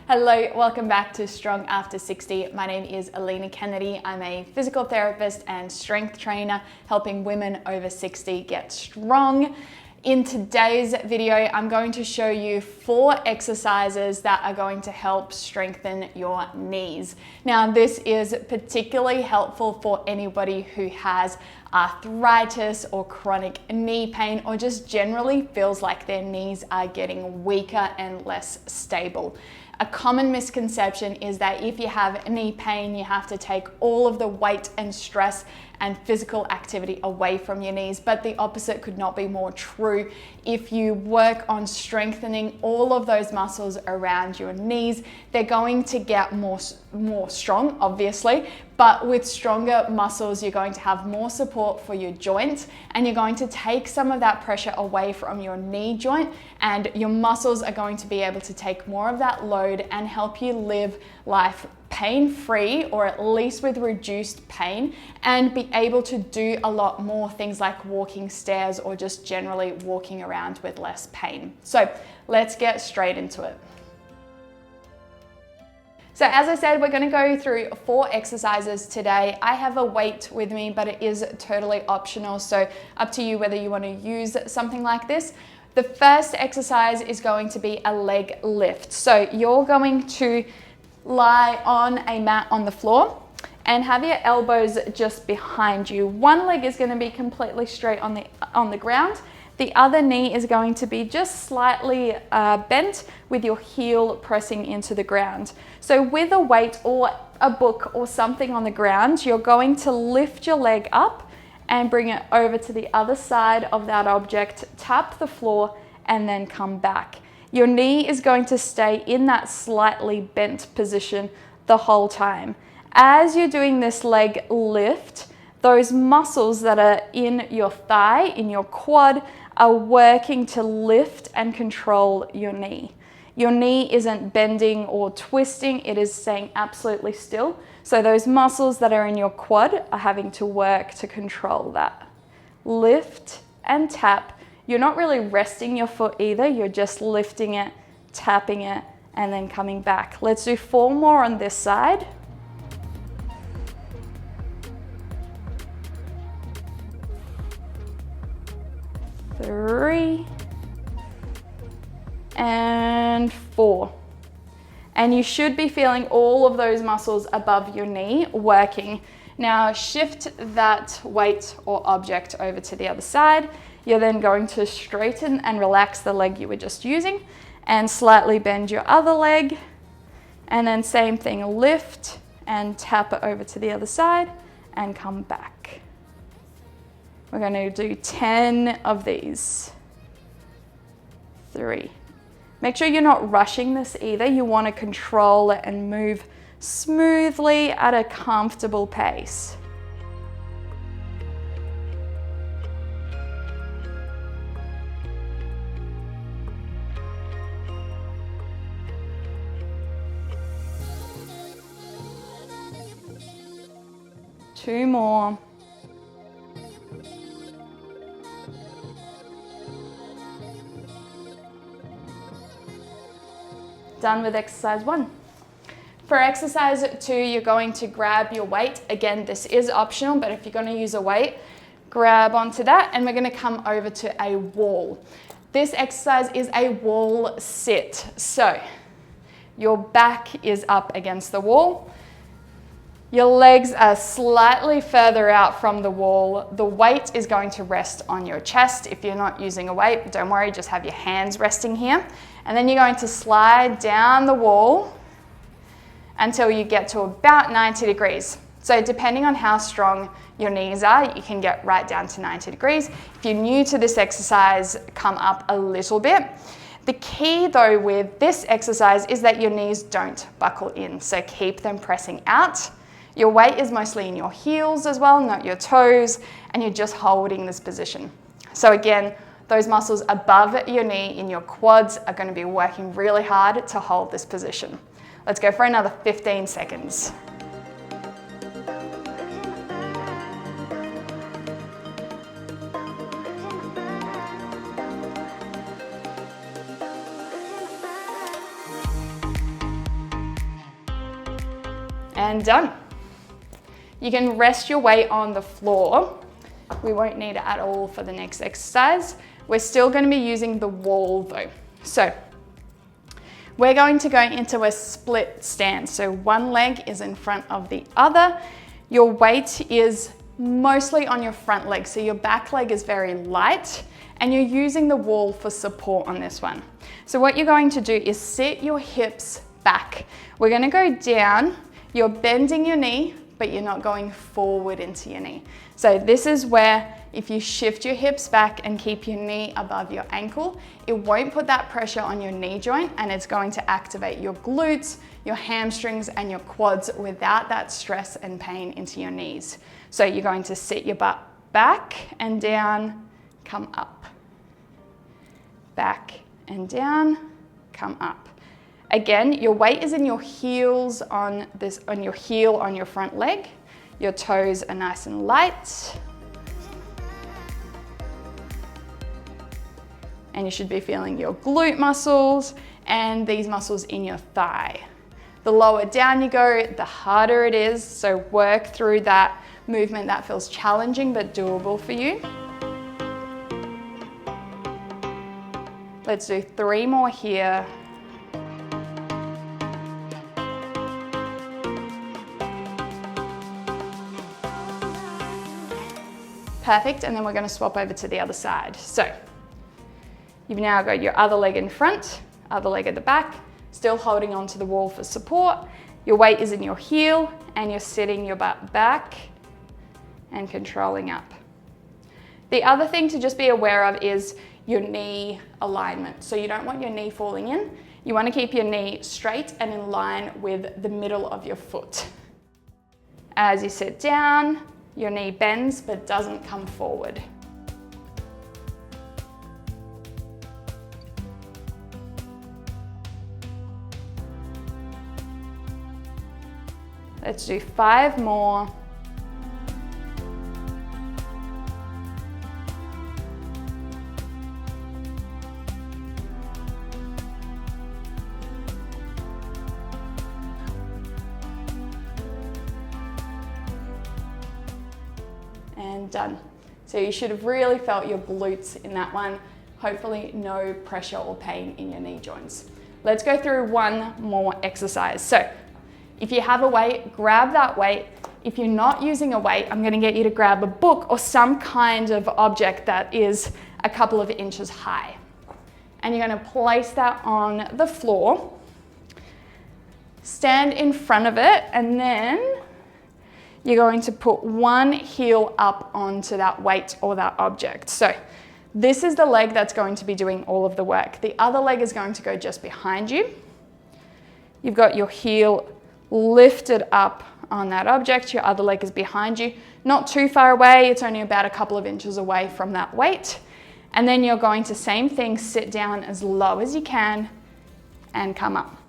Hello, welcome back to Strong After 60. My name is Alina Kennedy. I'm a physical therapist and strength trainer helping women over 60 get strong. In today's video, I'm going to show you 4 exercises that are going to help strengthen your knees. Now, this is particularly helpful for anybody who has arthritis or chronic knee pain, or just generally feels like their knees are getting weaker and less stable. A common misconception is that if you have knee pain, you have to take all of the weight and stress and physical activity away from your knees, but the opposite could not be more true. If you work on strengthening all of those muscles around your knees, they're going to get more strong, obviously, but with stronger muscles, you're going to have more support for your joints, and you're going to take some of that pressure away from your knee joint, and your muscles are going to be able to take more of that load and help you live life pain-free, or at least with reduced pain, and be able to do a lot more things like walking stairs or just generally walking around with less pain. So let's get straight into it. So as I said, we're going to go through 4 exercises today. I have a weight with me, but it is totally optional, so up to you whether you want to use something like this. The first exercise is going to be a leg lift. So you're going to lie on a mat on the floor and have your elbows just behind you. One leg is going to be completely straight on the ground. The other knee is going to be just slightly bent with your heel pressing into the ground. So with a weight or a book or something on the ground, you're going to lift your leg up and bring it over to the other side of that object, tap the floor, and then come back. Your knee is going to stay in that slightly bent position the whole time. As you're doing this leg lift, those muscles that are in your thigh, in your quad, are working to lift and control your knee. Your knee isn't bending or twisting, it is staying absolutely still. So those muscles that are in your quad are having to work to control that. Lift and tap. You're not really resting your foot either, you're just lifting it, tapping it, and then coming back. Let's do 4 more on this side. Three, and 4. And you should be feeling all of those muscles above your knee working. Now shift that weight or object over to the other side. You're then going to straighten and relax the leg you were just using and slightly bend your other leg. And then same thing, lift and tap it over to the other side and come back. We're going to do 10 of these. 3. Make sure you're not rushing this either. You want to control it and move smoothly at a comfortable pace. Two more. Done with exercise 1. For exercise 2, you're going to grab your weight. Again, this is optional, but if you're going to use a weight, grab onto that, and we're going to come over to a wall. This exercise is a wall sit. So your back is up against the wall. Your legs are slightly further out from the wall. The weight is going to rest on your chest. If you're not using a weight, don't worry, just have your hands resting here. And then you're going to slide down the wall until you get to about 90 degrees. So depending on how strong your knees are, you can get right down to 90 degrees. If you're new to this exercise, come up a little bit. The key though with this exercise is that your knees don't buckle in, so keep them pressing out. Your weight is mostly in your heels as well, not your toes, and you're just holding this position. So again, those muscles above your knee in your quads are going to be working really hard to hold this position. Let's go for another 15 seconds. and done. You can rest your weight on the floor. We won't need it at all for the next exercise. We're still going to be using the wall though. So we're going to go into a split stance. So one leg is in front of the other. Your weight is mostly on your front leg. So your back leg is very light and you're using the wall for support on this one. So what you're going to do is sit your hips back. We're going to go down. You're bending your knee, but you're not going forward into your knee. So this is where if you shift your hips back and keep your knee above your ankle, it won't put that pressure on your knee joint and it's going to activate your glutes, your hamstrings and your quads without that stress and pain into your knees. So you're going to sit your butt back and down, come up. Back and down, come up. Again, your weight is in your heels on your heel on your front leg. Your toes are nice and light. And you should be feeling your glute muscles and these muscles in your thigh. The lower down you go, the harder it is. So work through that movement that feels challenging but doable for you. Let's do 3 more here. Perfect, and then we're going to swap over to the other side. So you've now got your other leg in front, other leg at the back, still holding onto the wall for support. Your weight is in your heel and you're sitting your butt back and controlling up. The other thing to just be aware of is your knee alignment. So you don't want your knee falling in. You want to keep your knee straight and in line with the middle of your foot. As you sit down, your knee bends but doesn't come forward. Let's do 5 more. And done. So you should have really felt your glutes in that one. Hopefully no pressure or pain in your knee joints. Let's go through one more exercise. So if you have a weight, grab that weight. If you're not using a weight, I'm going to get you to grab a book or some kind of object that is a couple of inches high. And you're going to place that on the floor. Stand in front of it and then you're going to put one heel up onto that weight or that object. So this is the leg that's going to be doing all of the work. The other leg is going to go just behind you. You've got your heel lifted up on that object. Your other leg is behind you, not too far away. It's only about a couple of inches away from that weight. And then you're going to, same thing, sit down as low as you can and come up.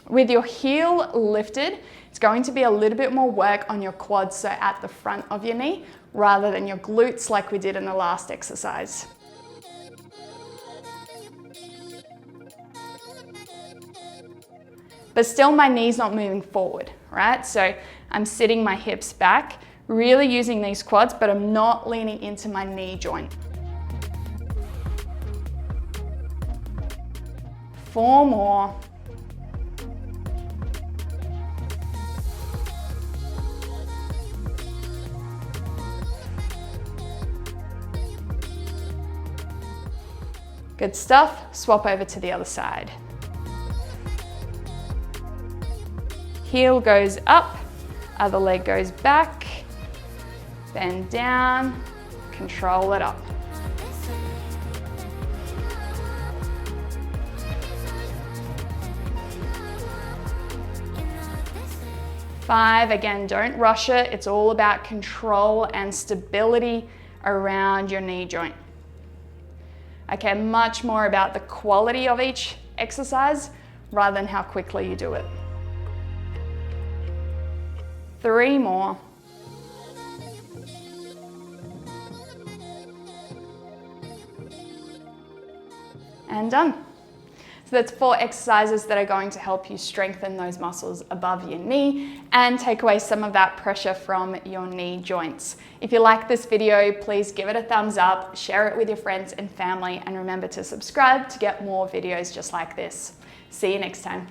With your heel lifted, it's going to be a little bit more work on your quads, so at the front of your knee, rather than your glutes like we did in the last exercise. But still my knee's not moving forward, right? So I'm sitting my hips back, really using these quads, but I'm not leaning into my knee joint. 4 more. Good stuff. Swap over to the other side. Heel goes up, other leg goes back, bend down, control it up. Five, again, don't rush it. It's all about control and stability around your knee joint. I care much more about the quality of each exercise rather than how quickly you do it. 3 more. And done. So that's 4 exercises that are going to help you strengthen those muscles above your knee and take away some of that pressure from your knee joints. If you like this video, please give it a thumbs up, share it with your friends and family, and remember to subscribe to get more videos just like this. See you next time.